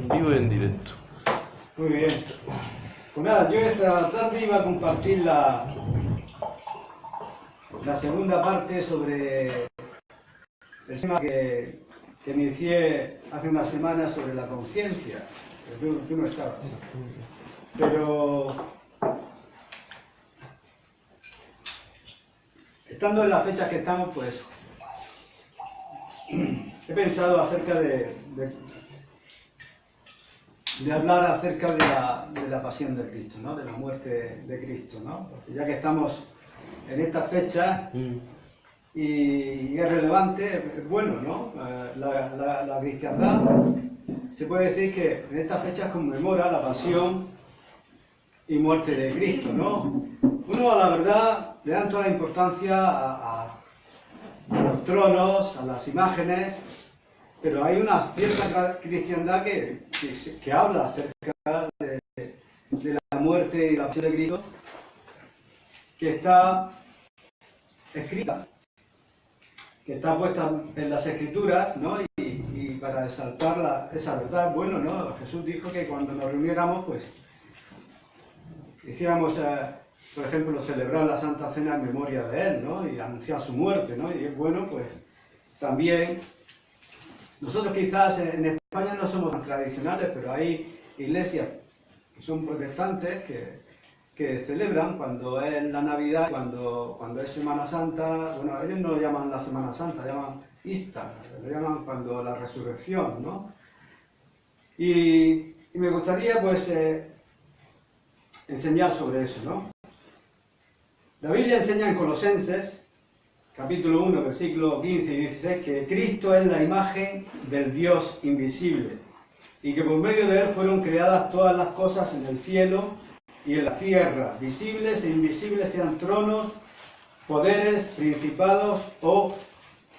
en vivo y en directo. Muy bien. Pues nada, yo esta tarde iba a compartir la segunda parte sobre el tema que inicié hace unas semanas sobre la conciencia. Tú no estabas. Pero estando en las fechas que estamos, pues he pensado acerca de hablar acerca de la pasión de Cristo, ¿no? De la muerte de Cristo, ¿no? Porque ya que estamos en estas fechas y es relevante, es bueno, ¿no? La cristiandad se puede decir que en estas fechas conmemora la pasión y muerte de Cristo, ¿no? Uno, a la verdad, le da toda la importancia a los tronos, a las imágenes, pero hay una cierta cristiandad que habla acerca de la muerte y la pasión de Cristo, que está escrita, que está puesta en las Escrituras, ¿no? Y para exaltar esa verdad, bueno, ¿no? Jesús dijo que cuando nos reuniéramos, pues, hiciéramos, por ejemplo, celebrar la Santa Cena en memoria de Él, ¿no? Y anunciar su muerte, ¿no? Y es bueno, pues, también. Nosotros quizás en España no somos tan tradicionales, pero hay iglesias que son protestantes que celebran cuando es la Navidad, cuando es Semana Santa. Bueno, ellos no lo llaman la Semana Santa, llaman Easter, lo llaman cuando la resurrección, ¿no? Y me gustaría, pues, enseñar sobre eso, ¿no? La Biblia enseña en Colosenses, capítulo 1, versículos 15 y 16, que Cristo es la imagen del Dios invisible y que por medio de Él fueron creadas todas las cosas en el cielo y en la tierra, visibles e invisibles, sean tronos, poderes, principados o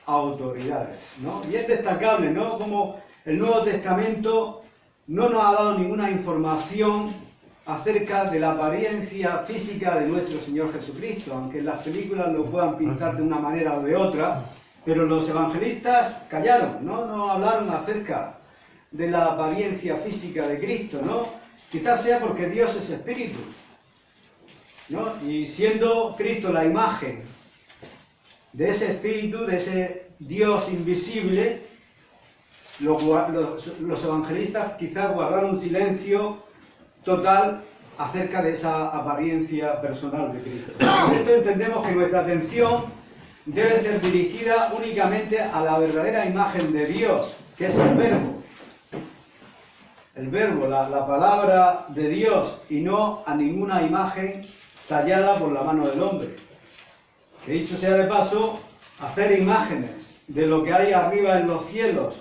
autoridades, ¿no? Y es destacable, ¿no? Como el Nuevo Testamento no nos ha dado ninguna información acerca de la apariencia física de nuestro Señor Jesucristo, aunque en las películas lo puedan pintar de una manera o de otra, pero los evangelistas callaron, no hablaron acerca de la apariencia física de Cristo, ¿no? Quizás sea porque Dios es espíritu, ¿no? Y siendo Cristo la imagen de ese espíritu, de ese Dios invisible, los evangelistas quizás guardaron un silencio total acerca de esa apariencia personal de Cristo. Por esto entendemos que nuestra atención debe ser dirigida únicamente a la verdadera imagen de Dios, que es el Verbo. El Verbo, la palabra de Dios, y no a ninguna imagen tallada por la mano del hombre. Que dicho sea de paso, hacer imágenes de lo que hay arriba en los cielos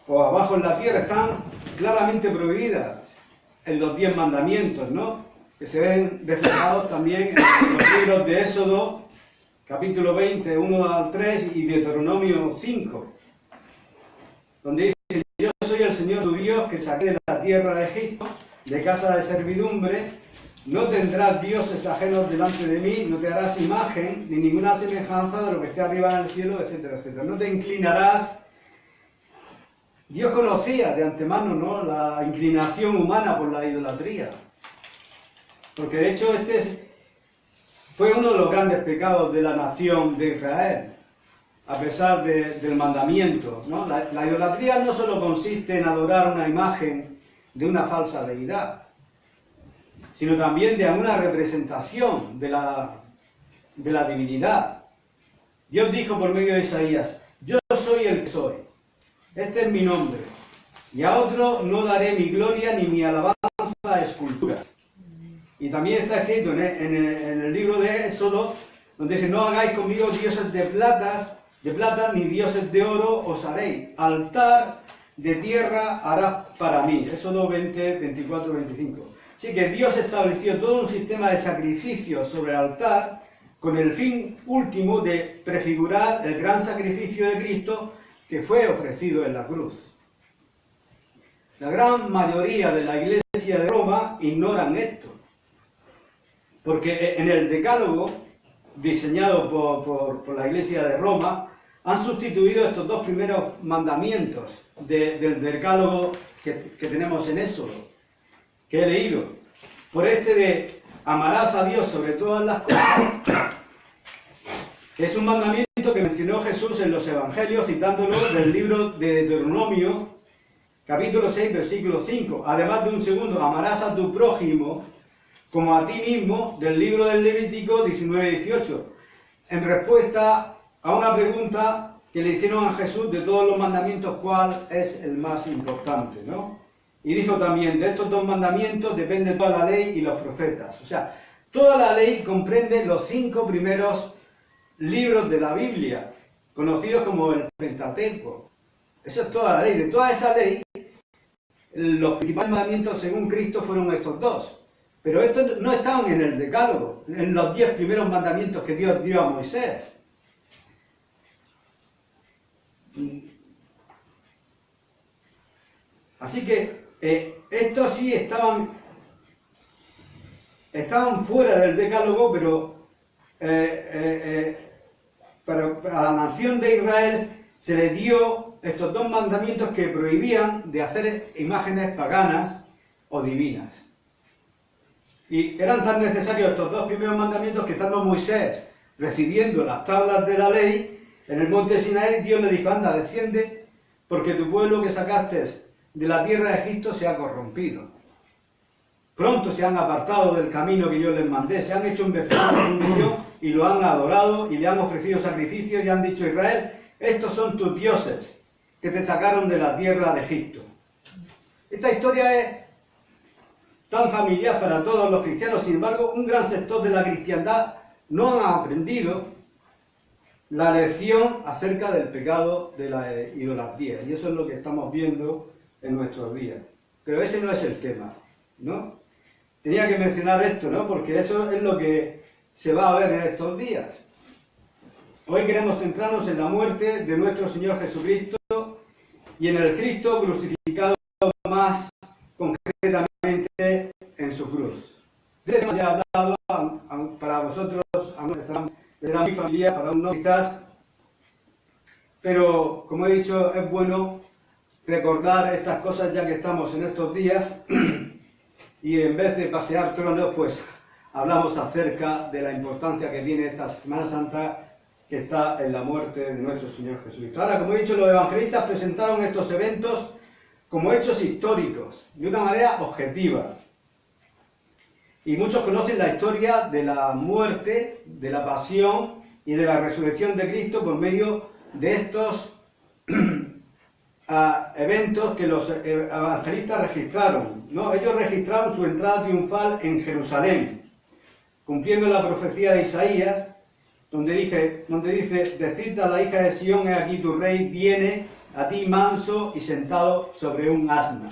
o abajo en la tierra están claramente prohibidas en los 10 mandamientos, ¿no? Que se ven reflejados también en los libros de Éxodo, capítulo 20, 1 al 3 y Deuteronomio 5, donde dice: yo soy el Señor tu Dios que saqué de la tierra de Egipto, de casa de servidumbre, no tendrás dioses ajenos delante de mí, no te harás imagen ni ninguna semejanza de lo que esté arriba en el cielo, etcétera, etcétera. No te inclinarás. Dios conocía de antemano, ¿no?, la inclinación humana por la idolatría. Porque de hecho fue uno de los grandes pecados de la nación de Israel, a pesar del mandamiento, ¿no? La idolatría no solo consiste en adorar una imagen de una falsa deidad, sino también de alguna representación de la divinidad. Dios dijo por medio de Isaías: yo soy el que soy. Este es mi nombre, y a otro no daré mi gloria ni mi alabanza a esculturas. Y también está escrito en el libro de Éxodo, donde dice: no hagáis conmigo dioses de plata, ni dioses de oro os haréis. Altar de tierra harás para mí. Éxodo 20, 24, 25. Así que Dios estableció todo un sistema de sacrificios sobre el altar con el fin último de prefigurar el gran sacrificio de Cristo que fue ofrecido en la cruz. La gran mayoría de la Iglesia de Roma ignoran esto, porque en el Decálogo, diseñado por la Iglesia de Roma, han sustituido estos dos primeros mandamientos del decálogo que tenemos en Éxodo, que he leído, por este de amarás a Dios sobre todas las cosas, que es un mandamiento que mencionó Jesús en los Evangelios, citándolo del libro de Deuteronomio, capítulo 6, versículo 5. Además de un segundo, amarás a tu prójimo como a ti mismo, del libro del Levítico 19-18, en respuesta a una pregunta que le hicieron a Jesús de todos los mandamientos, ¿cuál es el más importante?, ¿no? Y dijo también, de estos dos mandamientos depende toda la ley y los profetas. O sea, toda la ley comprende los 5 primeros libros de la Biblia, conocidos como el Pentateuco. Eso es toda la ley. De toda esa ley, los principales mandamientos según Cristo fueron estos dos. Pero estos no estaban en el Decálogo, en los 10 primeros mandamientos que Dios dio a Moisés. Así que estos sí estaban fuera del Decálogo, pero a la nación de Israel se le dio estos dos mandamientos que prohibían de hacer imágenes paganas o divinas. Y eran tan necesarios estos dos primeros mandamientos que estando Moisés recibiendo las tablas de la ley en el monte Sinaí, Dios le dijo, anda, desciende, porque tu pueblo que sacaste de la tierra de Egipto se ha corrompido. Pronto se han apartado del camino que yo les mandé, se han hecho un becerro de fundición y lo han adorado y le han ofrecido sacrificios y han dicho a Israel, estos son tus dioses que te sacaron de la tierra de Egipto. Esta historia es tan familiar para todos los cristianos, sin embargo, un gran sector de la cristiandad no ha aprendido la lección acerca del pecado de la idolatría. Y eso es lo que estamos viendo en nuestros días. Pero ese no es el tema, ¿no? Tenía que mencionar esto, ¿no? Porque eso es lo que se va a ver en estos días. Hoy queremos centrarnos en la muerte de nuestro Señor Jesucristo y en el Cristo crucificado, más concretamente en su cruz. De este tema ya he hablado para vosotros, será muy familiar, para unos quizás, pero como he dicho, es bueno recordar estas cosas ya que estamos en estos días y en vez de pasear tronos, pues hablamos acerca de la importancia que tiene esta Semana Santa que está en la muerte de nuestro Señor Jesucristo. Ahora, como he dicho, los evangelistas presentaron estos eventos como hechos históricos, de una manera objetiva. Y muchos conocen la historia de la muerte, de la pasión y de la resurrección de Cristo por medio de estos eventos que los evangelistas registraron, ¿no? Ellos registraron su entrada triunfal en Jerusalén, cumpliendo la profecía de Isaías, donde dice, decid a la hija de Sión, he aquí tu rey viene a ti manso y sentado sobre un asna.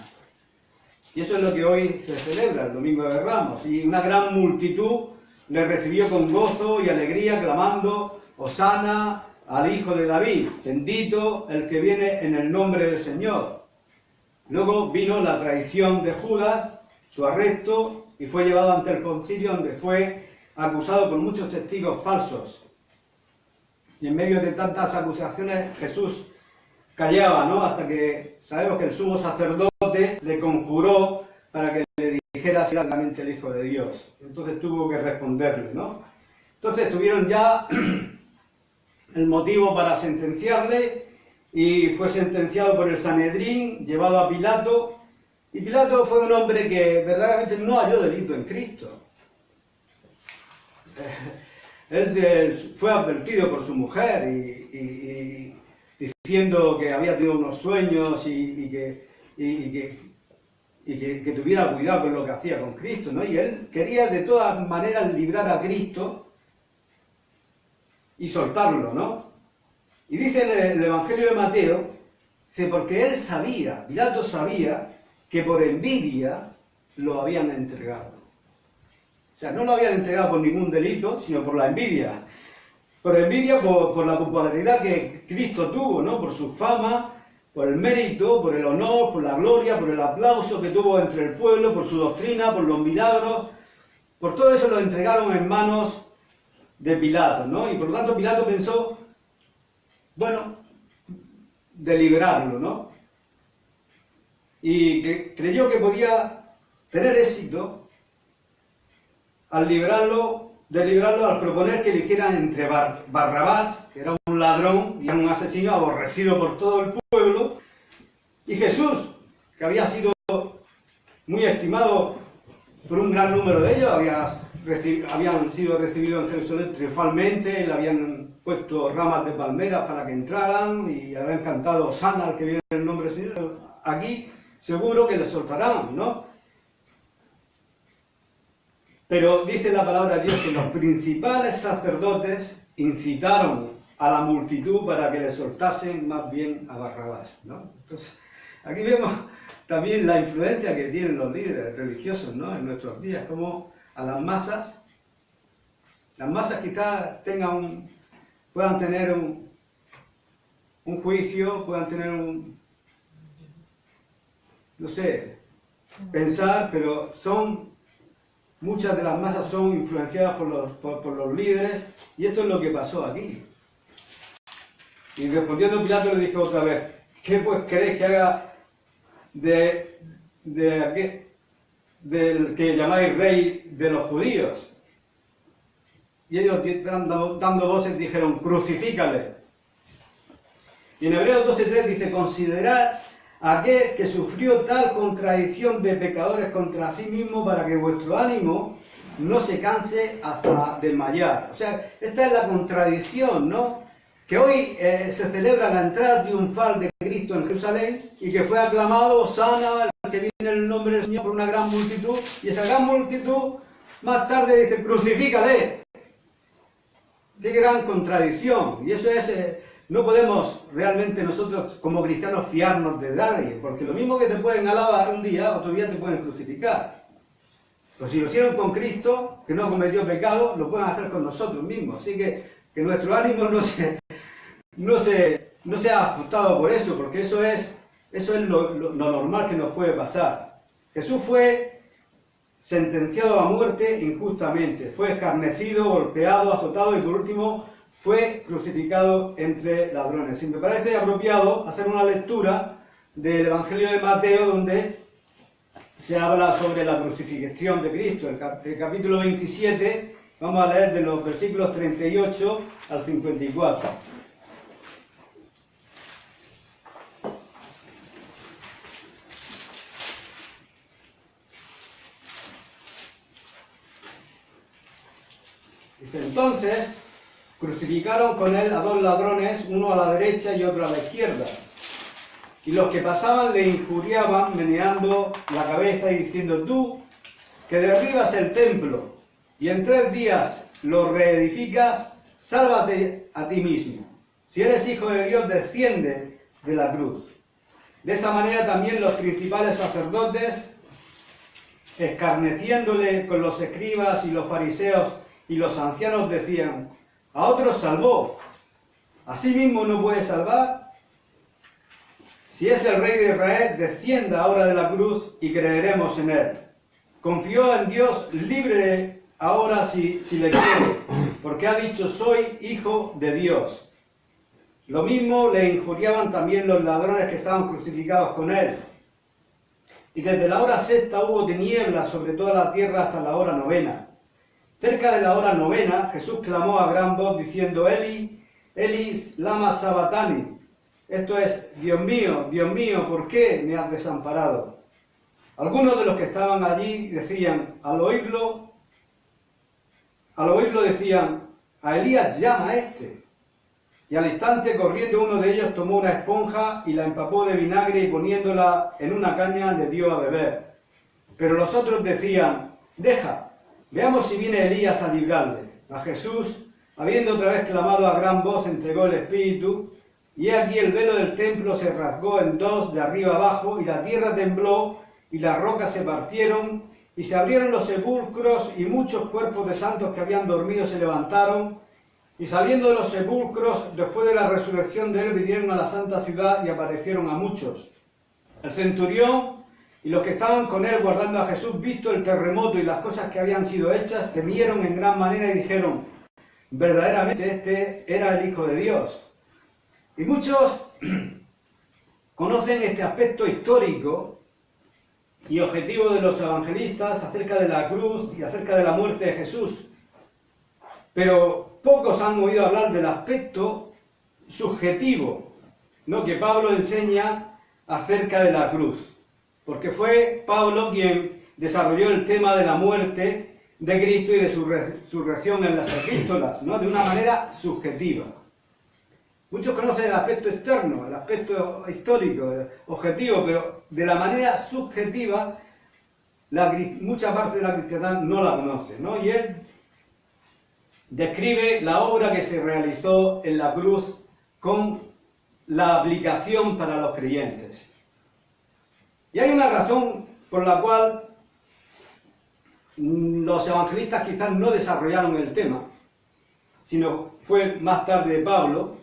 Y eso es lo que hoy se celebra, el Domingo de Ramos. Y una gran multitud le recibió con gozo y alegría, clamando, Hosana al Hijo de David, bendito el que viene en el nombre del Señor. Luego vino la traición de Judas, su arresto, y fue llevado ante el concilio, donde fue acusado por muchos testigos falsos. Y en medio de tantas acusaciones, Jesús callaba, ¿no? Hasta que sabemos que el sumo sacerdote le conjuró para que le dijera si era realmente el Hijo de Dios. Entonces tuvo que responderle, ¿no? Entonces tuvieron ya el motivo para sentenciarle y fue sentenciado por el Sanedrín, llevado a Pilato. Y Pilato fue un hombre que verdaderamente no halló delito en Cristo. Él fue advertido por su mujer y diciendo que había tenido unos sueños y que tuviera cuidado con lo que hacía con Cristo, ¿no? Y él quería de todas maneras librar a Cristo y soltarlo, ¿no? Y dice en el Evangelio de Mateo, dice, porque él sabía, Pilato sabía, que por envidia lo habían entregado. O sea, no lo habían entregado por ningún delito, sino por la envidia. Por envidia, por la popularidad que Cristo tuvo, ¿no? Por su fama, por el mérito, por el honor, por la gloria, por el aplauso que tuvo entre el pueblo, por su doctrina, por los milagros. Por todo eso lo entregaron en manos de Pilato, ¿no? Y por lo tanto Pilato pensó, bueno, de liberarlo, ¿no? Y que creyó que podía tener éxito al liberarlo al proponer que eligieran entre Barrabás, que era un ladrón y un asesino aborrecido por todo el pueblo, y Jesús, que había sido muy estimado por un gran número de ellos, habían sido recibidos en Jerusalén triunfalmente, le habían puesto ramas de palmeras para que entraran y habían cantado Hosana al que viene el nombre del Señor. Aquí seguro que le soltarán, ¿no? Pero dice la palabra de Dios que los principales sacerdotes incitaron a la multitud para que le soltasen más bien a Barrabás, ¿no? Entonces, aquí vemos también la influencia que tienen los líderes religiosos, ¿no? En nuestros días, como a las masas quizás puedan tener un juicio, puedan tener no sé, pensar, pero muchas de las masas son influenciadas por los líderes, y esto es lo que pasó aquí. Y respondiendo Pilato le dijo otra vez: ¿qué pues queréis que haga del que llamáis rey de los judíos? Y ellos dando voces dijeron: crucifícale. Y en Hebreos 12:3 dice: considerad a aquel que sufrió tal contradicción de pecadores contra sí mismo, para que vuestro ánimo no se canse hasta desmayar. O sea, esta es la contradicción, ¿no? Que hoy se celebra la entrada triunfal de Cristo en Jerusalén y que fue aclamado Hosana, el que viene en el nombre del Señor, por una gran multitud, y esa gran multitud más tarde dice: crucifícale. ¡Qué gran contradicción! Y eso es... no podemos realmente nosotros como cristianos fiarnos de nadie, porque lo mismo que te pueden alabar un día, otro día te pueden crucificar. Pero si lo hicieron con Cristo, que no cometió pecado, lo pueden hacer con nosotros mismos. Así que nuestro ánimo no sea ajustado por eso, porque eso es lo normal que nos puede pasar. Jesús fue sentenciado a muerte injustamente, fue escarnecido, golpeado, azotado y por último fue crucificado entre ladrones. Y me parece apropiado hacer una lectura del Evangelio de Mateo, donde se habla sobre la crucifixión de Cristo. El capítulo 27, vamos a leer de los versículos 38 al 54. Dice: entonces crucificaron con él a dos ladrones, uno a la derecha y otro a la izquierda. Y los que pasaban le injuriaban, meneando la cabeza y diciendo: tú, que derribas el templo y en 3 días lo reedificas, sálvate a ti mismo. Si eres hijo de Dios, desciende de la cruz. De esta manera también los principales sacerdotes, escarneciéndole con los escribas y los fariseos y los ancianos, decían: a otros salvó, ¿a sí mismo no puede salvar? Si es el Rey de Israel, descienda ahora de la cruz y creeremos en él. Confió en Dios, libre ahora si le quiere, porque ha dicho: soy hijo de Dios. Lo mismo le injuriaban también los ladrones que estaban crucificados con él. Y desde la hora 6ª hubo tinieblas sobre toda la tierra hasta la hora 9ª. Cerca de la hora 9ª, Jesús clamó a gran voz diciendo: Eli, Eli, lama sabatani. Esto es: Dios mío, ¿por qué me has desamparado? Algunos de los que estaban allí decían, al oírlo decían: a Elías llama a este. Y al instante, corriendo, uno de ellos tomó una esponja y la empapó de vinagre y poniéndola en una caña le dio a beber. Pero los otros decían: deja, veamos si viene Elías a librarle. A Jesús, habiendo otra vez clamado a gran voz, entregó el Espíritu, y he aquí el velo del templo se rasgó en 2 de arriba abajo, y la tierra tembló, y las rocas se partieron, y se abrieron los sepulcros, y muchos cuerpos de santos que habían dormido se levantaron, y saliendo de los sepulcros, después de la resurrección de él, vinieron a la santa ciudad y aparecieron a muchos. El centurión y los que estaban con él guardando a Jesús, visto el terremoto y las cosas que habían sido hechas, temieron en gran manera y dijeron: verdaderamente este era el Hijo de Dios. Y muchos conocen este aspecto histórico y objetivo de los evangelistas acerca de la cruz y acerca de la muerte de Jesús. Pero pocos han oído hablar del aspecto subjetivo, ¿no?, que Pablo enseña acerca de la cruz. Porque fue Pablo quien desarrolló el tema de la muerte de Cristo y de su resurrección en las epístolas, ¿no?, de una manera subjetiva. Muchos conocen el aspecto externo, el aspecto histórico, objetivo, pero de la manera subjetiva, mucha parte de la cristiandad no la conoce, ¿no? Y él describe la obra que se realizó en la cruz con la aplicación para los creyentes. Y hay una razón por la cual los evangelistas quizás no desarrollaron el tema, sino fue más tarde Pablo,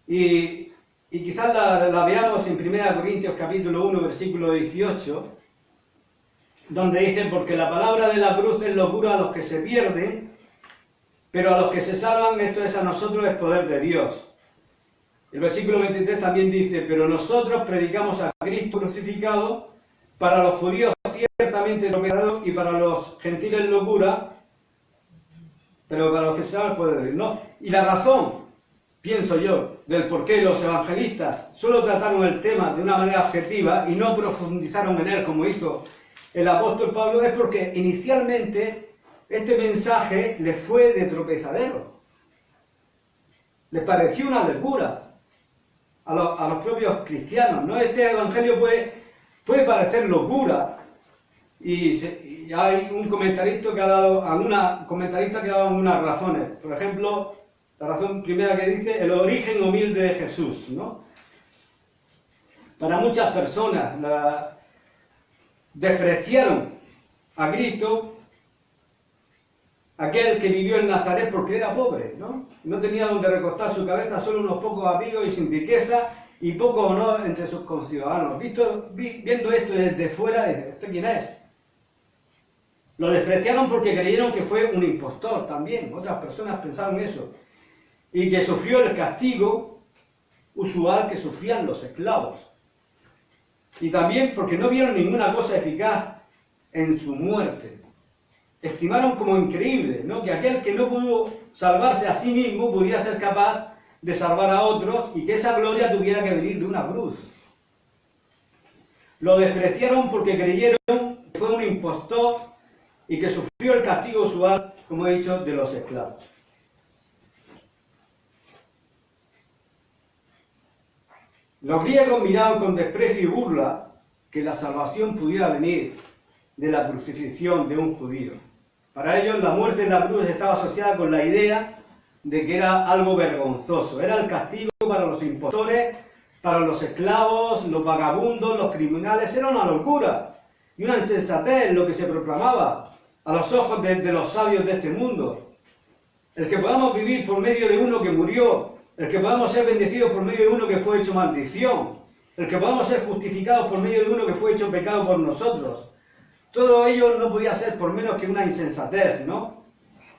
y quizás la veamos en 1 Corintios capítulo 1, versículo 18, donde dice: porque la palabra de la cruz es locura a los que se pierden, pero a los que se salvan, esto es a nosotros, es poder de Dios. El versículo 23 también dice: pero nosotros predicamos a Cristo crucificado, para los judíos ciertamente tropezado y para los gentiles locura, pero para los que se salvan, el poder de Dios. ¿No? Y la razón, pienso yo, del por qué los evangelistas solo trataron el tema de una manera objetiva y no profundizaron en él como hizo el apóstol Pablo, es porque inicialmente este mensaje les fue de tropezadero. Les pareció una locura a los propios cristianos, ¿no? Este evangelio puede parecer locura, y hay un comentarista que ha dado algunas razones. Por ejemplo, la razón primera que dice: el origen humilde de Jesús, ¿no? Para muchas personas despreciaron a Cristo, aquel que vivió en Nazaret, porque era pobre, ¿no? No tenía donde recostar su cabeza, solo unos pocos amigos y sin riqueza y poco honor entre sus conciudadanos. Viendo esto desde fuera, ¿este quién es? Lo despreciaron porque creyeron que fue un impostor también. Otras personas pensaron eso. Y que sufrió el castigo usual que sufrían los esclavos. Y también porque no vieron ninguna cosa eficaz en su muerte. Estimaron como increíble, ¿no?, que aquel que no pudo salvarse a sí mismo pudiera ser capaz de salvar a otros y que esa gloria tuviera que venir de una cruz. Lo despreciaron porque creyeron que fue un impostor y que sufrió el castigo usual, como he dicho, de los esclavos. Los griegos miraban con desprecio y burla que la salvación pudiera venir de la crucifixión de un judío. Para ellos la muerte en la cruz estaba asociada con la idea de que era algo vergonzoso. Era el castigo para los impostores, para los esclavos, los vagabundos, los criminales. Era una locura y una insensatez lo que se proclamaba a los ojos de los sabios de este mundo. El que podamos vivir por medio de uno que murió, el que podamos ser bendecidos por medio de uno que fue hecho maldición, el que podamos ser justificados por medio de uno que fue hecho pecado por nosotros. Todo ello no podía ser por menos que una insensatez, ¿no?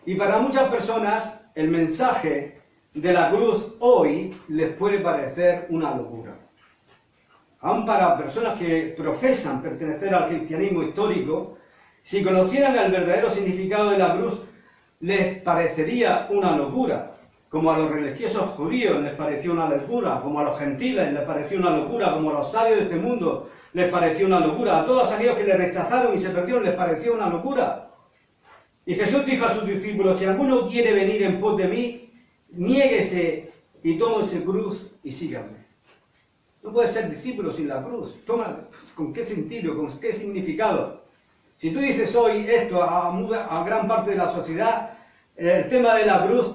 Y para muchas personas el mensaje de la cruz hoy les puede parecer una locura. Aún para personas que profesan pertenecer al cristianismo histórico, si conocieran el verdadero significado de la cruz, les parecería una locura. Como a los religiosos judíos les pareció una locura, como a los gentiles les pareció una locura, como a los sabios de este mundo les pareció una locura, a todos aquellos que le rechazaron y se perdieron les pareció una locura. Y Jesús dijo a sus discípulos: si alguno quiere venir en pos de mí, niéguese y tome su cruz y síganme. No puedes ser discípulo sin la cruz. ¿Con qué sentido? ¿Con qué significado? Si tú dices hoy esto a gran parte de la sociedad, el tema de la cruz,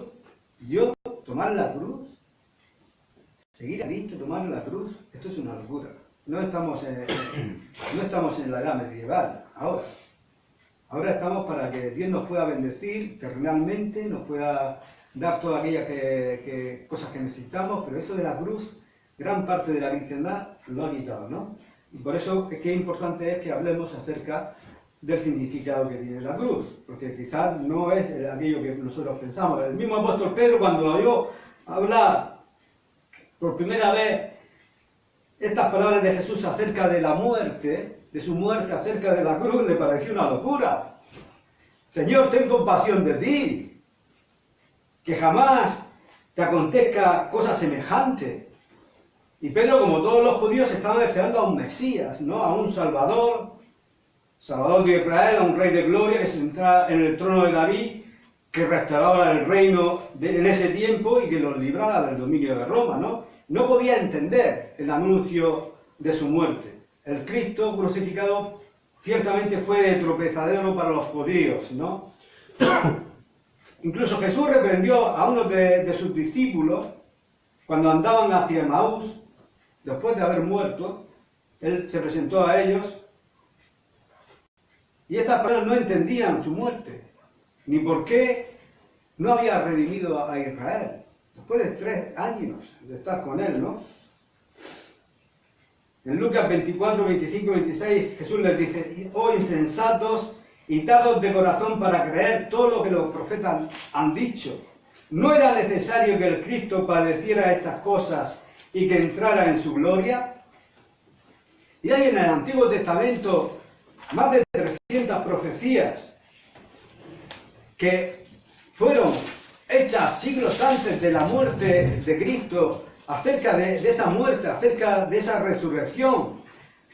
yo tomar la cruz, seguir a Cristo, tomar la cruz, esto es una locura. No estamos en la edad medieval, ahora. Ahora estamos para que Dios nos pueda bendecir terrenalmente, nos pueda dar todas aquellas cosas que necesitamos, pero eso de la cruz, gran parte de la cristiandad lo ha quitado, ¿no? Y por eso es que importante es que hablemos acerca del significado que tiene la cruz, porque quizás no es aquello que nosotros pensamos. El mismo apóstol Pedro, cuando oyó hablar por primera vez estas palabras de Jesús acerca de la muerte, de su muerte acerca de la cruz, le pareció una locura. Señor, ten compasión de ti, que jamás te acontezca cosa semejante. Y Pedro, como todos los judíos, estaban esperando a un Mesías, ¿no? A un Salvador de Israel, a un Rey de Gloria que se sentara en el trono de David, que restauraba el reino en ese tiempo y que los librara del dominio de Roma, ¿no? No podía entender el anuncio de su muerte. El Cristo crucificado ciertamente fue de tropezadero para los judíos, ¿no? Incluso Jesús reprendió a uno de sus discípulos cuando andaban hacia Emaús, después de haber muerto. Él se presentó a ellos y estas personas no entendían su muerte, ni por qué no había redimido a Israel, después de 3 años de estar con él, ¿no? En Lucas 24, 25 y 26, Jesús les dice: oh insensatos y tardos de corazón para creer todo lo que los profetas han dicho. ¿No era necesario que el Cristo padeciera estas cosas y que entrara en su gloria? Y hay en el Antiguo Testamento más de 300 profecías que fueron hechas siglos antes de la muerte de Cristo, acerca de esa muerte, acerca de esa resurrección,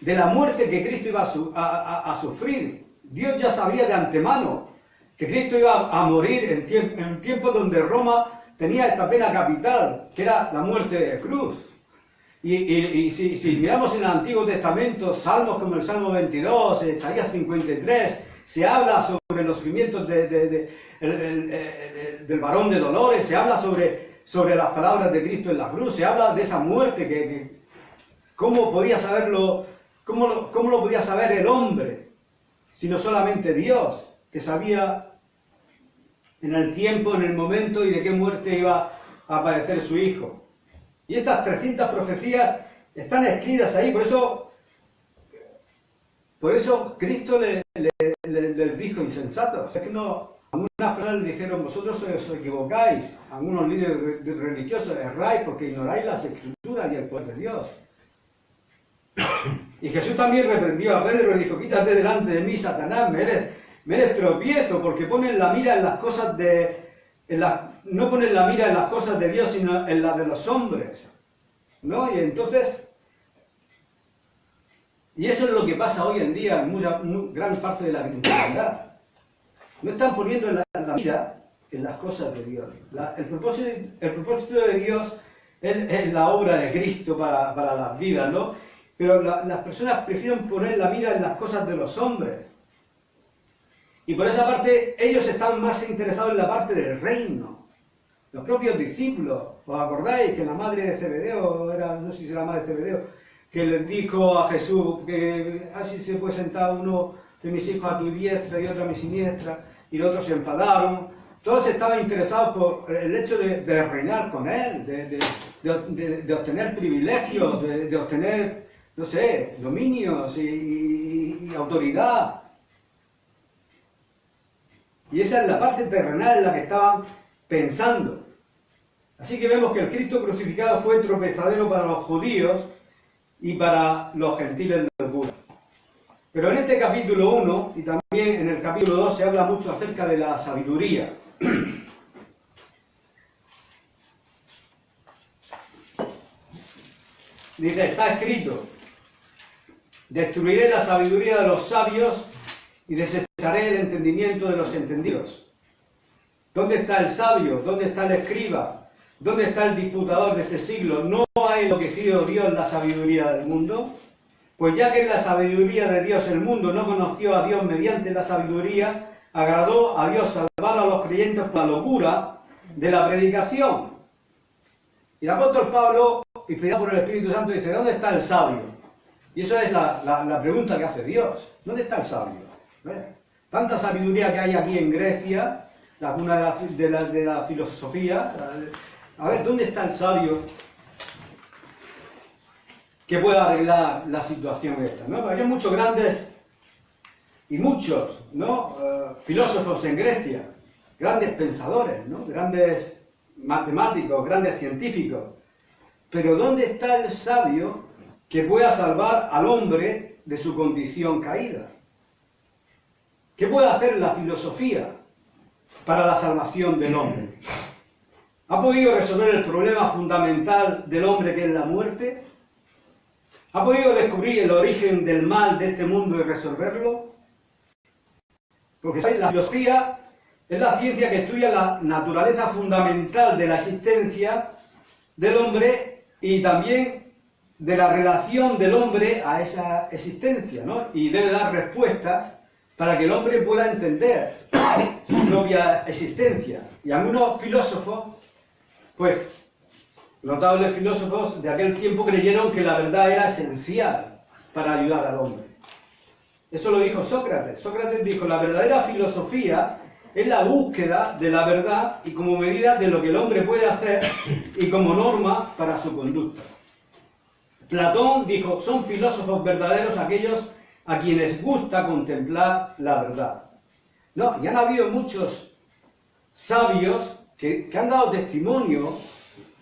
de la muerte que Cristo iba a sufrir. Dios ya sabía de antemano que Cristo iba a morir en un tiempo donde Roma tenía esta pena capital, que era la muerte de cruz. Y si miramos en el Antiguo Testamento, salmos como el Salmo 22, Isaías 53, se habla sobre los sufrimientos del varón de dolores, se habla sobre las palabras de Cristo en la cruz, se habla de esa muerte ¿cómo podía saberlo? ¿Cómo lo podía saber el hombre? Sino solamente Dios, que sabía en el tiempo, en el momento y de qué muerte iba a padecer su Hijo. Y estas 300 profecías están escritas ahí, por eso Cristo les dijo insensatos. Es que no, algunas personas le dijeron: vosotros os equivocáis, algunos líderes religiosos erráis porque ignoráis las Escrituras y el poder de Dios. Y Jesús también reprendió a Pedro y dijo: quítate delante de mí, Satanás, me eres tropiezo, porque pones la mira en las cosas no pones la mira en las cosas de Dios, sino en las de los hombres, ¿no? Y entonces, y eso es lo que pasa hoy en día en gran parte de la cristiandad. No están poniendo la mira en las cosas de Dios. El propósito de Dios es la obra de Cristo para las vidas, ¿no? Pero las personas prefieren poner la mira en las cosas de los hombres. Y por esa parte, ellos están más interesados en la parte del reino. Los propios discípulos, ¿os acordáis que la madre de Zebedeo, no sé si era la madre de Zebedeo, que les dijo a Jesús que así se puede sentar uno de mis hijos a tu diestra y otro a mi siniestra, y los otros se enfadaron? Todos estaban interesados por el hecho de reinar con él, de obtener privilegios, de obtener, no sé, dominios y autoridad. Y esa es la parte terrenal en la que estaban pensando. Así que vemos que el Cristo crucificado fue tropezadero para los judíos y para los gentiles de locura. Pero en este capítulo 1 y también en el capítulo 2 se habla mucho acerca de la sabiduría. Dice, está escrito: destruiré la sabiduría de los sabios y desecharé el entendimiento de los entendidos. ¿Dónde está el sabio? ¿Dónde está el escriba? ¿Dónde está el disputador de este siglo? ¿No ha enloquecido Dios la sabiduría del mundo? Pues ya que en la sabiduría de Dios el mundo no conoció a Dios mediante la sabiduría, agradó a Dios salvar a los creyentes por la locura de la predicación. Y el apóstol Pablo, inspirado por el Espíritu Santo, dice: ¿dónde está el sabio? Y eso es la pregunta que hace Dios. ¿Dónde está el sabio? Tanta sabiduría que hay aquí en Grecia, la cuna de la filosofía. A ver, ¿dónde está el sabio que pueda arreglar la situación esta, ¿no? Porque hay muchos grandes y muchos, ¿no? Filósofos en Grecia, grandes pensadores, ¿no? Grandes matemáticos, grandes científicos, Pero ¿dónde está el sabio que pueda salvar al hombre de su condición caída? ¿Qué puede hacer la filosofía para la salvación del hombre? ¿Ha podido resolver el problema fundamental del hombre, que es la muerte? ¿Ha podido descubrir el origen del mal de este mundo y resolverlo? Porque ¿sabéis? La filosofía es la ciencia que estudia la naturaleza fundamental de la existencia del hombre y también de la relación del hombre a esa existencia, ¿no? Y debe dar respuestas para que el hombre pueda entender su propia existencia. Y algunos filósofos, pues, notables filósofos de aquel tiempo, creyeron que la verdad era esencial para ayudar al hombre. Eso lo dijo Sócrates. Sócrates dijo: la verdadera filosofía es la búsqueda de la verdad y como medida de lo que el hombre puede hacer y como norma para su conducta. Platón dijo: son filósofos verdaderos aquellos a quienes gusta contemplar la verdad. No, y han habido muchos sabios que han dado testimonio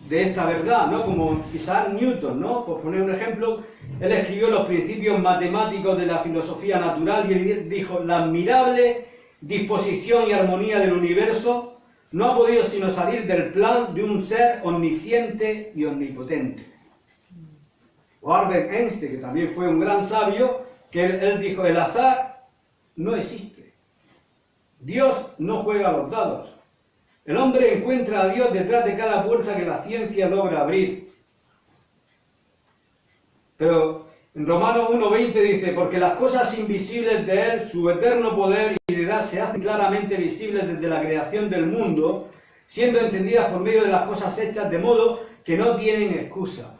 de esta verdad, ¿no? Como Isaac Newton, ¿no? Por poner un ejemplo, él escribió los principios matemáticos de la filosofía natural y él dijo: la admirable disposición y armonía del universo no ha podido sino salir del plan de un ser omnisciente y omnipotente. O Albert Einstein, que también fue un gran sabio, que él dijo: el azar no existe. Dios no juega a los dados. El hombre encuentra a Dios detrás de cada puerta que la ciencia logra abrir. Pero en Romanos 1:20 dice: porque las cosas invisibles de Él, su eterno poder y deidad, se hacen claramente visibles desde la creación del mundo, siendo entendidas por medio de las cosas hechas, de modo que no tienen excusa.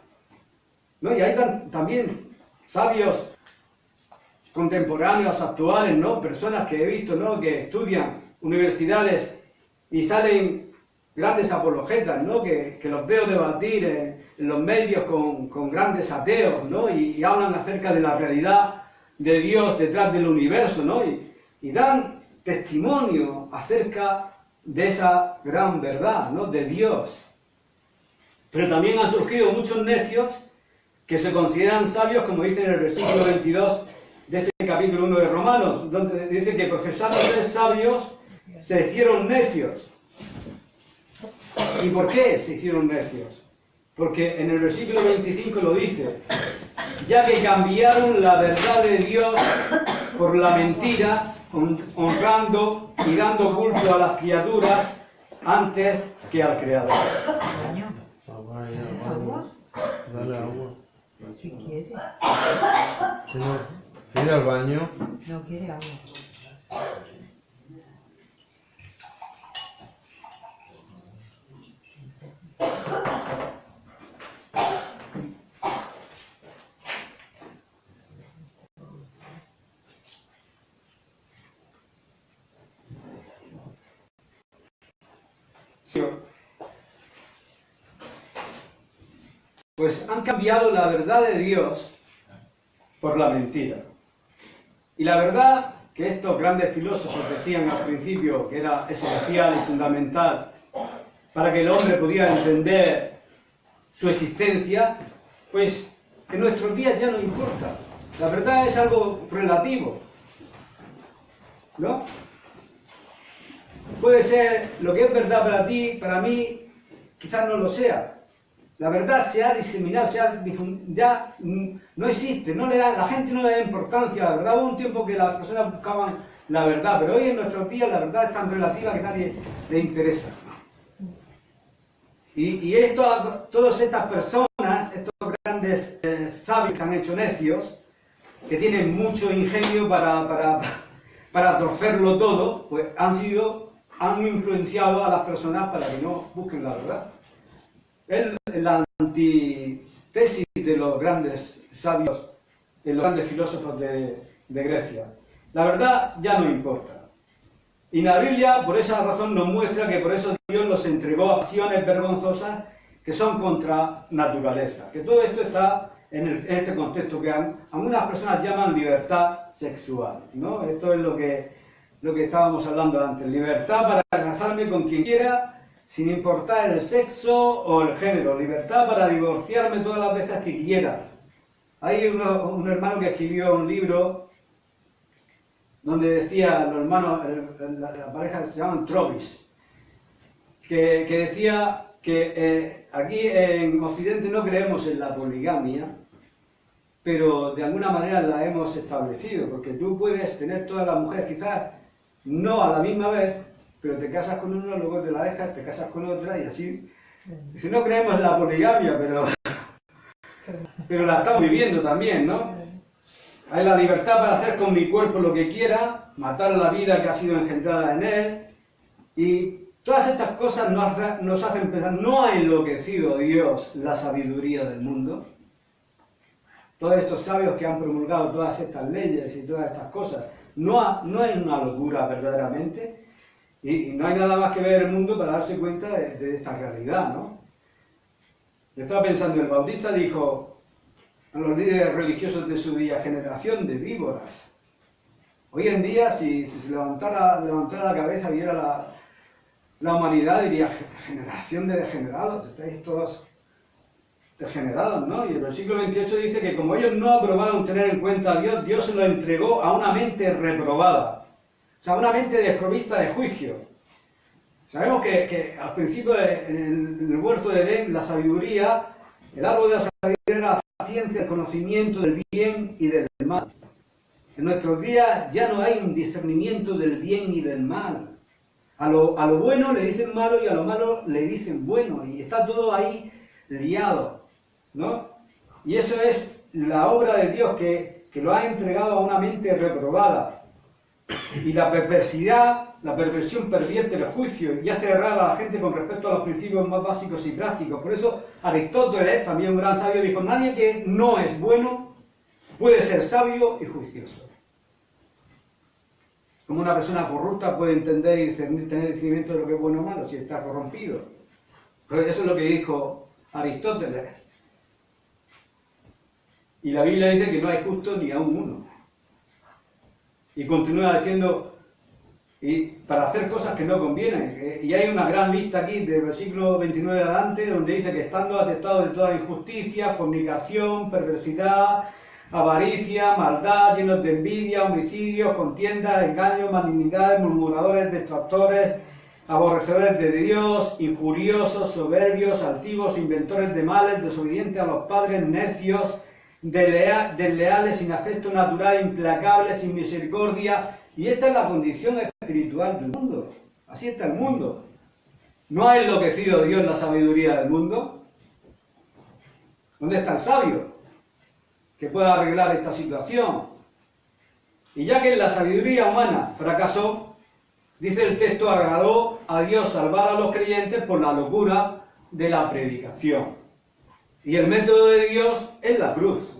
¿No? Y hay también sabios contemporáneos, actuales, ¿no? Personas que he visto, ¿no? Que estudian universidades y salen grandes apologetas, ¿no? Que los veo debatir en los medios con grandes ateos, ¿no? Y hablan acerca de la realidad de Dios detrás del universo, ¿no? Y dan testimonio acerca de esa gran verdad, ¿no? De Dios. Pero también han surgido muchos necios que se consideran sabios, como dice en el versículo 22 de ese capítulo 1 de Romanos, donde dice que profesando ser sabios se hicieron necios. ¿Y por qué se hicieron necios? Porque en el versículo 25 lo dice: ya que cambiaron la verdad de Dios por la mentira, honrando y dando culto a las criaturas antes que al Creador. Dale agua. Si quiere. ¿Quiere al baño? No quiere agua. Pues han cambiado la verdad de Dios por la mentira. Y la verdad que estos grandes filósofos decían al principio que era esencial y fundamental para que el hombre pudiera entender su existencia, pues en nuestros días ya no importa. La verdad es algo relativo, ¿no? Puede ser lo que es verdad para ti, para mí, quizás no lo sea. La verdad se ha diseminado, ya no existe, la gente no le da importancia a la verdad. Hubo un tiempo que las personas buscaban la verdad, pero hoy en nuestros días la verdad es tan relativa que a nadie le interesa. Y todas estas personas, estos grandes sabios que se han hecho necios, que tienen mucho ingenio para torcerlo todo, pues han influenciado a las personas para que no busquen la verdad. Es la antítesis de los grandes sabios, de los grandes filósofos de Grecia. La verdad ya no importa. Y la Biblia, por esa razón, nos muestra que por eso Dios los entregó a pasiones vergonzosas que son contra naturaleza. Que todo esto está en este contexto que algunas personas llaman libertad sexual, ¿no? Esto es lo que estábamos hablando antes. Libertad para casarme con quien quiera, sin importar el sexo o el género, libertad para divorciarme todas las veces que quiera. Hay un hermano que escribió un libro donde decía, los hermanos, la pareja se llaman Trovis, que decía que aquí en Occidente no creemos en la poligamia, pero de alguna manera la hemos establecido, porque tú puedes tener todas las mujeres, quizás no a la misma vez, pero te casas con una, luego te la dejas, te casas con otra y así. Dice, no creemos en la poligamia, pero la estamos viviendo también, ¿no? Hay la libertad para hacer con mi cuerpo lo que quiera, matar la vida que ha sido engendrada en él, y todas estas cosas nos hacen pensar, ¿no ha enloquecido Dios la sabiduría del mundo? Todos estos sabios que han promulgado todas estas leyes y todas estas cosas, ¿no es una locura verdaderamente? Y no hay nada más que ver el mundo para darse cuenta de esta realidad, ¿no? Yo estaba pensando, el Bautista dijo a los líderes religiosos de su día, generación de víboras. Hoy en día, si se levantara la cabeza y viera la humanidad, diría, generación de degenerados, estáis todos degenerados, ¿no? Y el versículo 28 dice que como ellos no aprobaron tener en cuenta a Dios, Dios se lo entregó a una mente reprobada. O sea, una mente desprovista de juicio. Sabemos que al principio, en el huerto de Edén, la sabiduría, el árbol de la sabiduría era la ciencia, el conocimiento del bien y del mal. En nuestros días ya no hay un discernimiento del bien y del mal. A lo bueno le dicen malo y a lo malo le dicen bueno. Y está todo ahí liado, ¿no? Y eso es la obra de Dios que lo ha entregado a una mente reprobada. Y la perversión pervierte el juicio y hace errar a la gente con respecto a los principios más básicos y prácticos. Por eso Aristóteles, también un gran sabio, dijo, nadie que no es bueno puede ser sabio y juicioso. Como una persona corrupta puede entender y tener discernimiento de lo que es bueno o malo si está corrompido. Pero eso es lo que dijo Aristóteles. Y la Biblia dice que no hay justo ni aun uno. Y continúa diciendo, y para hacer cosas que no convienen. Y hay una gran lista aquí, del versículo 29 adelante, donde dice que estando atestados de toda injusticia, fornicación, perversidad, avaricia, maldad, llenos de envidia, homicidios, contiendas, engaños, malignidades, murmuradores, detractores, aborrecedores de Dios, injuriosos, soberbios, altivos, inventores de males, desobedientes a los padres, necios, desleales, sin afecto natural, implacables, sin misericordia. Y esta es la condición espiritual del mundo. Así está el mundo. ¿No ha enloquecido Dios la sabiduría del mundo? ¿Dónde está el sabio que pueda arreglar esta situación? Y ya que la sabiduría humana fracasó, dice el texto, agradó a Dios salvar a los creyentes por la locura de la predicación. Y el método de Dios es la cruz.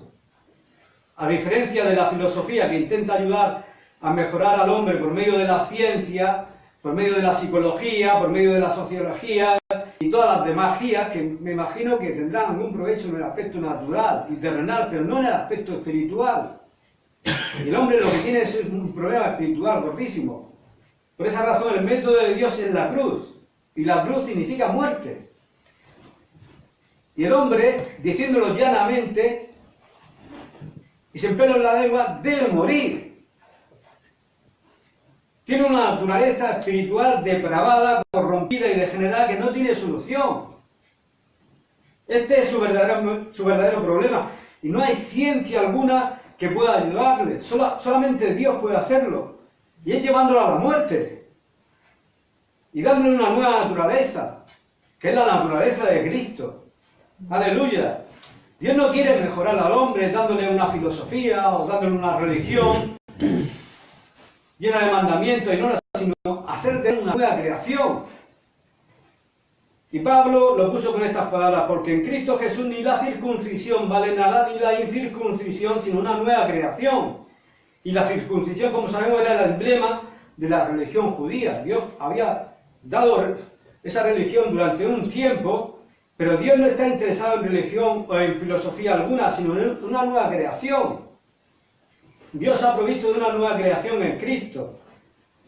A diferencia de la filosofía que intenta ayudar a mejorar al hombre por medio de la ciencia, por medio de la psicología, por medio de la sociología y todas las demás guías que me imagino que tendrán algún provecho en el aspecto natural y terrenal, pero no en el aspecto espiritual. Y el hombre lo que tiene es un problema espiritual gordísimo. Por esa razón el método de Dios es la cruz. Y la cruz significa muerte. Y el hombre, diciéndolo llanamente, y sin pelo en la lengua, debe morir. Tiene una naturaleza espiritual depravada, corrompida y degenerada que no tiene solución. Este es su verdadero problema. Y no hay ciencia alguna que pueda ayudarle. Solamente Dios puede hacerlo. Y es llevándolo a la muerte. Y dándole una nueva naturaleza, que es la naturaleza de Cristo. Aleluya. Dios no quiere mejorar al hombre dándole una filosofía o dándole una religión llena de mandamientos y normas, sino hacer de él una nueva creación. Y Pablo lo puso con estas palabras, porque en Cristo Jesús ni la circuncisión vale nada, ni la incircuncisión, sino una nueva creación. Y la circuncisión, como sabemos, era el emblema de la religión judía. Dios había dado esa religión durante un tiempo, pero Dios no está interesado en religión o en filosofía alguna, sino en una nueva creación. Dios ha provisto de una nueva creación en Cristo.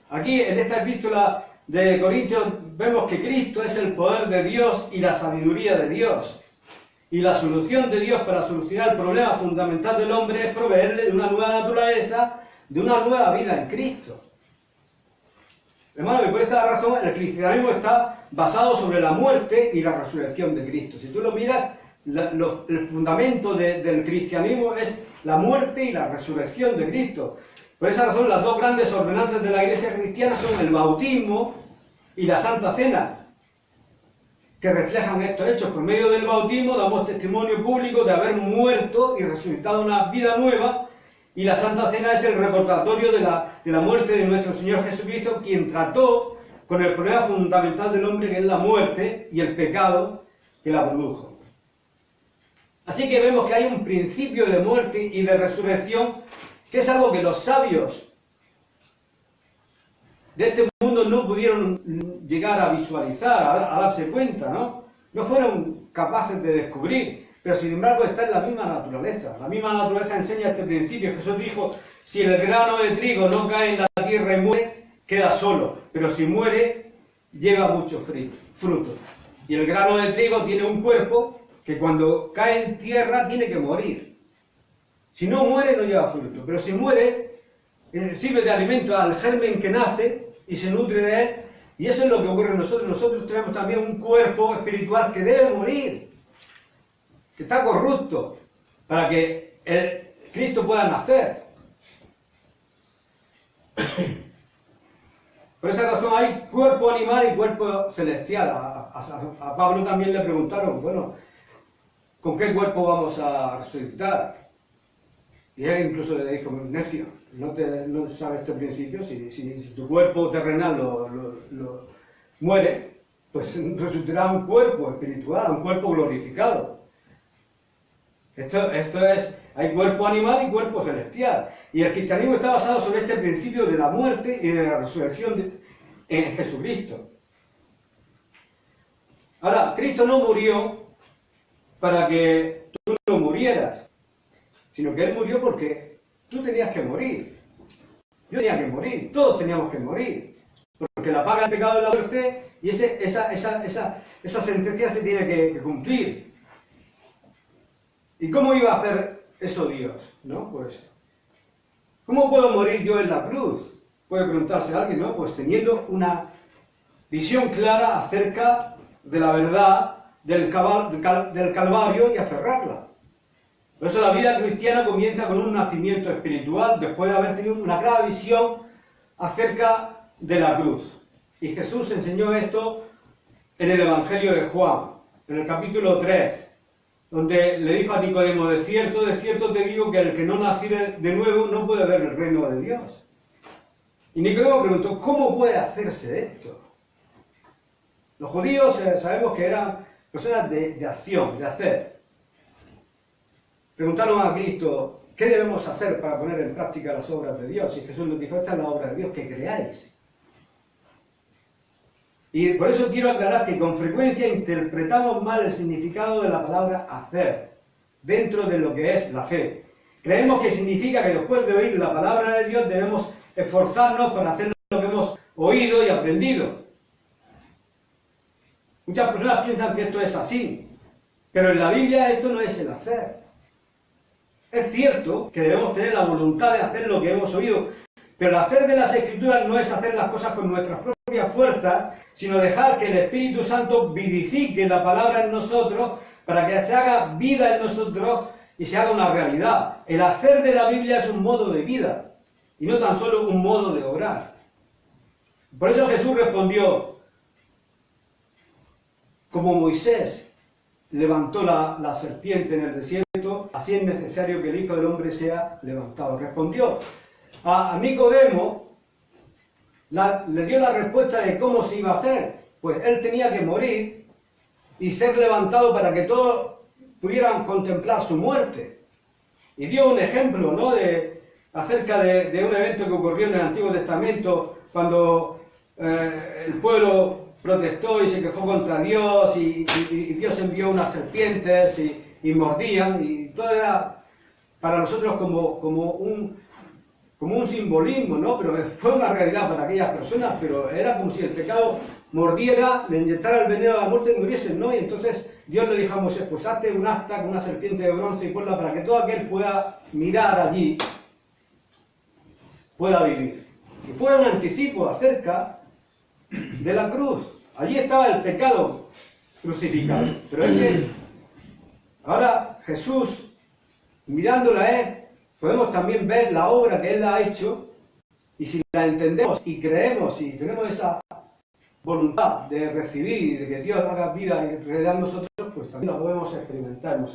Aquí, en esta epístola de Corintios vemos que Cristo es el poder de Dios y la sabiduría de Dios. Y la solución de Dios para solucionar el problema fundamental del hombre es proveerle de una nueva naturaleza, de una nueva vida en Cristo. Hermano, y por esta razón el cristianismo está basado sobre la muerte y la resurrección de Cristo. Si tú lo miras, el fundamento del cristianismo es la muerte y la resurrección de Cristo. Por esa razón, las dos grandes ordenanzas de la Iglesia cristiana son el bautismo y la Santa Cena, que reflejan estos hechos. Por medio del bautismo damos testimonio público de haber muerto y resucitado una vida nueva, y la Santa Cena es el recordatorio de la muerte de nuestro Señor Jesucristo, quien trató con el problema fundamental del hombre, que es la muerte y el pecado que la produjo. Así que vemos que hay un principio de muerte y de resurrección, que es algo que los sabios de este mundo no pudieron llegar a visualizar, a darse cuenta, ¿no? No fueron capaces de descubrir, pero sin embargo está en la misma naturaleza. La misma naturaleza enseña este principio. Jesús dijo, si el grano de trigo no cae en la tierra y muere, queda solo, pero si muere, lleva mucho fruto. Y el grano de trigo tiene un cuerpo que cuando cae en tierra tiene que morir. Si no muere, no lleva fruto, pero si muere, sirve de alimento al germen que nace y se nutre de él, y eso es lo que ocurre en nosotros. Nosotros tenemos también un cuerpo espiritual que debe morir, que está corrupto, para que Cristo pueda nacer. Por esa razón hay cuerpo animal y cuerpo celestial. A Pablo también le preguntaron, bueno, ¿con qué cuerpo vamos a resucitar? Y él incluso le dijo, necio, ¿no sabes este principio? Si tu cuerpo terrenal lo muere, pues resucitará un cuerpo espiritual, un cuerpo glorificado. Esto es, hay cuerpo animal y cuerpo celestial. Y el cristianismo está basado sobre este principio de la muerte y de la resurrección en Jesucristo. Ahora, Cristo no murió para que tú no murieras, sino que Él murió porque tú tenías que morir. Yo tenía que morir, todos teníamos que morir. Porque la paga del pecado es la muerte, y esa sentencia se tiene que cumplir. ¿Y cómo iba a hacer eso Dios? ¿No? Pues, ¿cómo puedo morir yo en la cruz? Puede preguntarse alguien, ¿no? Pues teniendo una visión clara acerca de la verdad del Calvario y aferrarla. Por eso la vida cristiana comienza con un nacimiento espiritual, después de haber tenido una clara visión acerca de la cruz. Y Jesús enseñó esto en el Evangelio de Juan, en el capítulo 3, donde le dijo a Nicodemo, de cierto te digo que el que no naciere de nuevo no puede ver el reino de Dios. Y Nicodemo preguntó, ¿cómo puede hacerse esto? Los judíos sabemos que eran personas de acción, de hacer. Preguntaron a Cristo, ¿qué debemos hacer para poner en práctica las obras de Dios? Y Jesús les dijo, esta es la obra de Dios, que creáis. Y por eso quiero aclarar que con frecuencia interpretamos mal el significado de la palabra hacer, dentro de lo que es la fe. Creemos que significa que después de oír la palabra de Dios debemos esforzarnos para hacer lo que hemos oído y aprendido. Muchas personas piensan que esto es así, pero en la Biblia esto no es el hacer. Es cierto que debemos tener la voluntad de hacer lo que hemos oído, pero el hacer de las Escrituras no es hacer las cosas con nuestras propias fuerzas, sino dejar que el Espíritu Santo vivifique la palabra en nosotros para que se haga vida en nosotros y se haga una realidad. El hacer de la Biblia es un modo de vida y no tan solo un modo de obrar. Por eso Jesús respondió, como Moisés levantó la serpiente en el desierto, así es necesario que el Hijo del Hombre sea levantado. Respondió a Nicodemo, le dio la respuesta de cómo se iba a hacer. Pues él tenía que morir y ser levantado para que todos pudieran contemplar su muerte. Y dio un ejemplo, ¿no?, acerca de un evento que ocurrió en el Antiguo Testamento, cuando el pueblo protestó y se quejó contra Dios y Dios envió unas serpientes y mordían, y todo era para nosotros como un simbolismo, ¿no? Pero fue una realidad para aquellas personas, pero era como si el pecado mordiera, le inyectara el veneno de la muerte y muriesen, ¿no? Y entonces Dios le dijo a Moisés, pues hazte un asta con una serpiente de bronce y ponla para que todo aquel pueda mirar allí, pueda vivir. Y fue un anticipo acerca de la cruz. Allí estaba el pecado crucificado. Pero es que ahora Jesús, mirándola a Él, podemos también ver la obra que Él ha hecho, y si la entendemos y creemos y tenemos esa voluntad de recibir y de que Dios haga vida y realidad en nosotros, pues también la podemos experimentar.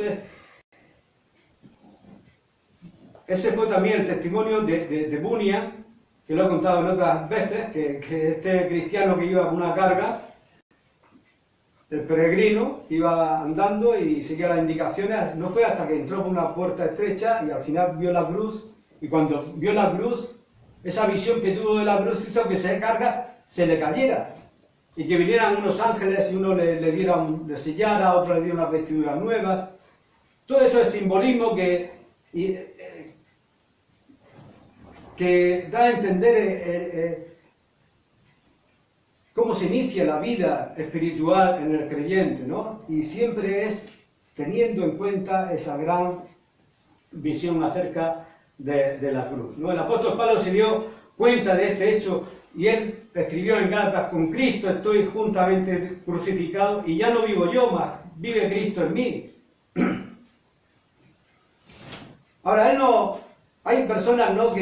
Ese fue también el testimonio de Bunia, que lo he contado en otras veces, que este cristiano que iba con una carga, el peregrino, iba andando y seguía las indicaciones, no fue hasta que entró por una puerta estrecha y al final vio la cruz, y cuando vio la cruz, esa visión que tuvo de la cruz hizo que esa carga se le cayera, y que vinieran unos ángeles y uno le sellara, otro le diera unas vestiduras nuevas. Todo eso es simbolismo que da a entender cómo se inicia la vida espiritual en el creyente, ¿no? Y siempre es teniendo en cuenta esa gran visión acerca de la cruz, ¿no? El apóstol Pablo se dio cuenta de este hecho y él escribió en Gálatas: con Cristo estoy juntamente crucificado y ya no vivo yo, mas vive Cristo en mí. Ahora, hay personas, ¿no?,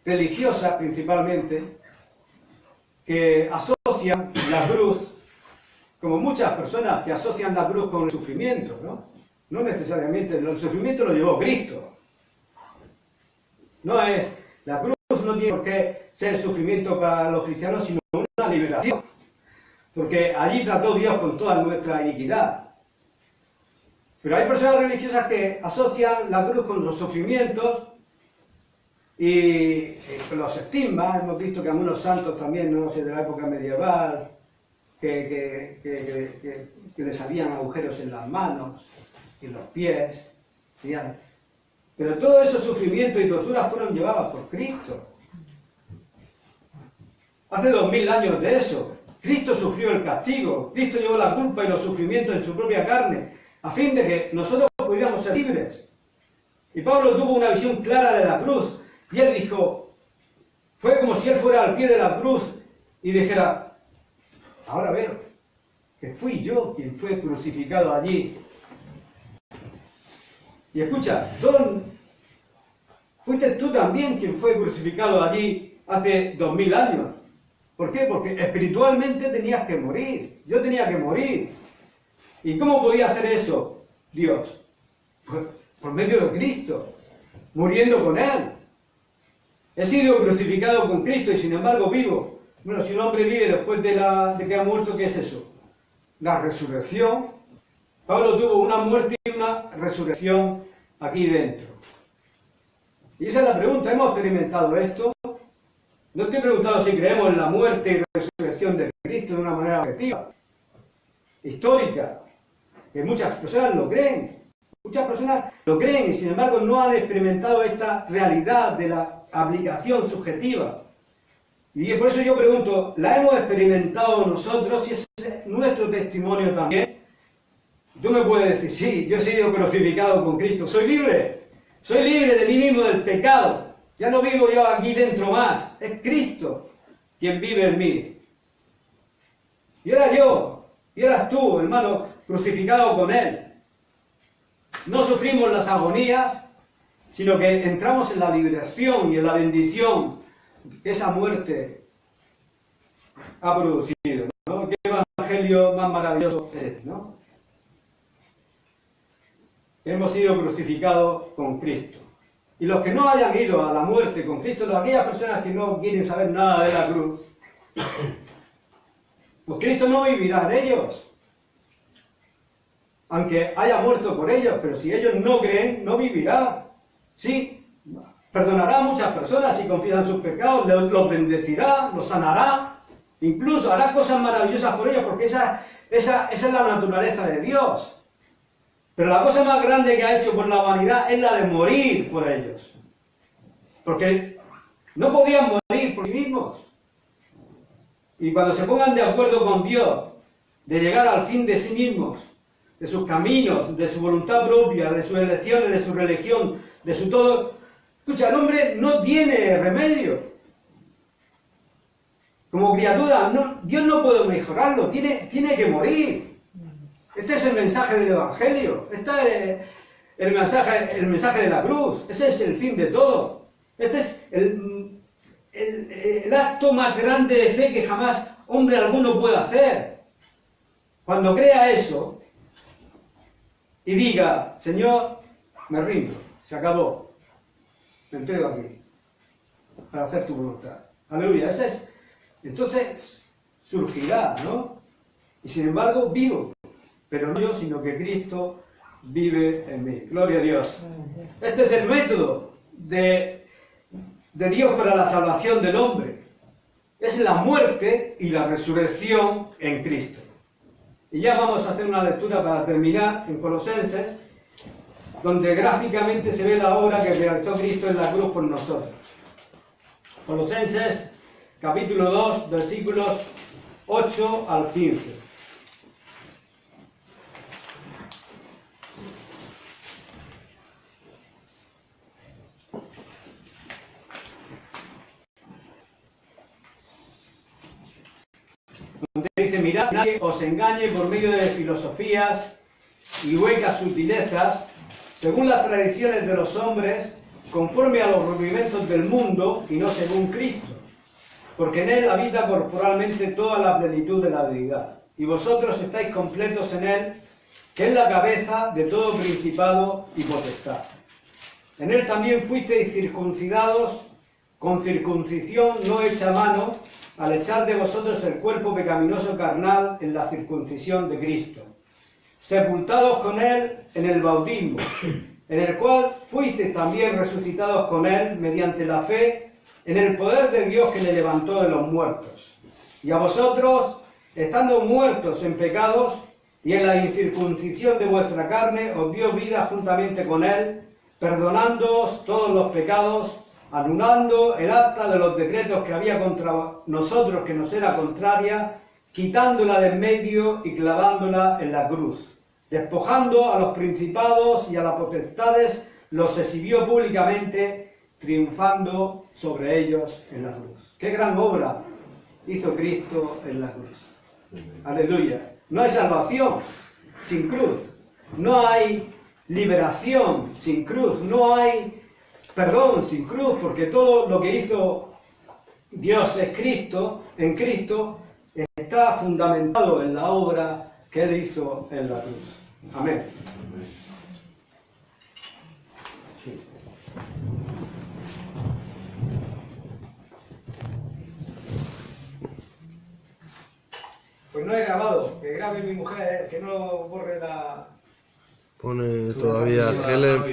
religiosas principalmente, que asocian la cruz, como muchas personas que asocian la cruz con el sufrimiento, ¿no? No necesariamente, el sufrimiento lo llevó Cristo. La cruz no tiene por qué ser el sufrimiento para los cristianos, sino una liberación. Porque allí trató Dios con toda nuestra iniquidad. Pero hay personas religiosas que asocian la cruz con los sufrimientos y los estigmas. Hemos visto que algunos santos también, no sé, de la época medieval, que les salían agujeros en las manos y en los pies. Pero todos esos sufrimientos y torturas fueron llevados por Cristo. Hace 2000 años de eso. Cristo sufrió el castigo, Cristo llevó la culpa y los sufrimientos en su propia carne, a fin de que nosotros pudiéramos ser libres. Y Pablo tuvo una visión clara de la cruz, y él dijo, fue como si él fuera al pie de la cruz y dijera, ahora veo que fui yo quien fue crucificado allí. Y escucha, fuiste tú también quien fue crucificado allí hace 2000 años. ¿Por qué? Porque espiritualmente tenías que morir. Yo tenía que morir. ¿Y cómo podía hacer eso Dios? Pues por medio de Cristo, muriendo con Él. He sido crucificado con Cristo y sin embargo vivo. Bueno, si un hombre vive después de que ha muerto, ¿qué es eso? La resurrección. Pablo tuvo una muerte y una resurrección aquí dentro. Y esa es la pregunta, ¿hemos experimentado esto? No estoy preguntando si creemos en la muerte y resurrección de Cristo de una manera objetiva, histórica, que muchas personas lo creen. Muchas personas lo creen y sin embargo no han experimentado esta realidad de la aplicación subjetiva. Y por eso yo pregunto, ¿la hemos experimentado nosotros? Y ese es nuestro testimonio también. Tú me puedes decir, sí, yo he sido crucificado con Cristo, soy libre de mí mismo, del pecado. Ya no vivo yo aquí dentro más, es Cristo quien vive en mí. Y era yo, y eras tú, hermano, crucificado con Él. No sufrimos las agonías, sino que entramos en la liberación y en la bendición que esa muerte ha producido, ¿no? Qué evangelio más maravilloso es este, ¿no? Hemos sido crucificados con Cristo. Y los que no hayan ido a la muerte con Cristo, aquellas personas que no quieren saber nada de la cruz, pues Cristo no vivirá en ellos. Aunque haya muerto por ellos, pero si ellos no creen, no vivirá. Sí, perdonará a muchas personas si confían sus pecados, los bendecirá, los sanará, incluso hará cosas maravillosas por ellos, porque esa es la naturaleza de Dios. Pero la cosa más grande que ha hecho por la humanidad es la de morir por ellos. Porque no podían morir por sí mismos. Y cuando se pongan de acuerdo con Dios, de llegar al fin de sí mismos, de sus caminos, de su voluntad propia, de sus elecciones, de su religión, de su todo. Escucha, el hombre no tiene remedio. Como criatura, Dios no puede mejorarlo, tiene que morir. Este es el mensaje del Evangelio, este es el mensaje de la cruz, ese es el fin de todo. Este es el acto más grande de fe que jamás hombre alguno puede hacer. Cuando crea eso y diga, Señor, me rindo, se acabó, me entrego aquí para hacer tu voluntad. Aleluya, ese es. Entonces surgirá, ¿no? Y sin embargo vivo, pero no yo, sino que Cristo vive en mí. Gloria a Dios. Este es el método de Dios para la salvación del hombre. Es la muerte y la resurrección en Cristo. Y ya vamos a hacer una lectura para terminar en Colosenses, donde gráficamente se ve la obra que realizó Cristo en la cruz por nosotros. Colosenses, capítulo 2, versículos 8 al 15. Donde dice, mirad, nadie os engañe por medio de filosofías y huecas sutilezas, según las tradiciones de los hombres, conforme a los rudimentos del mundo y no según Cristo, porque en él habita corporalmente toda la plenitud de la deidad, y vosotros estáis completos en él, que es la cabeza de todo principado y potestad. En él también fuisteis circuncidados con circuncisión no hecha a mano, al echar de vosotros el cuerpo pecaminoso carnal en la circuncisión de Cristo, sepultados con él en el bautismo, en el cual fuisteis también resucitados con él mediante la fe en el poder de Dios que le levantó de los muertos. Y a vosotros, estando muertos en pecados y en la incircuncisión de vuestra carne, os dio vida juntamente con él, perdonándoos todos los pecados, anulando el acta de los decretos que había contra nosotros, que nos era contraria, quitándola de en medio y clavándola en la cruz. Despojando a los principados y a las potestades, los exhibió públicamente, triunfando sobre ellos en la cruz. ¡Qué gran obra hizo Cristo en la cruz! ¡Aleluya! No hay salvación sin cruz, no hay liberación sin cruz, no hay perdón sin cruz, porque todo lo que hizo Dios en Cristo, está fundamentado en la obra que Él hizo en la cruz. Amén. Sí. Pues no he grabado, que grabe mi mujer, que no borre la... Pone todavía Helen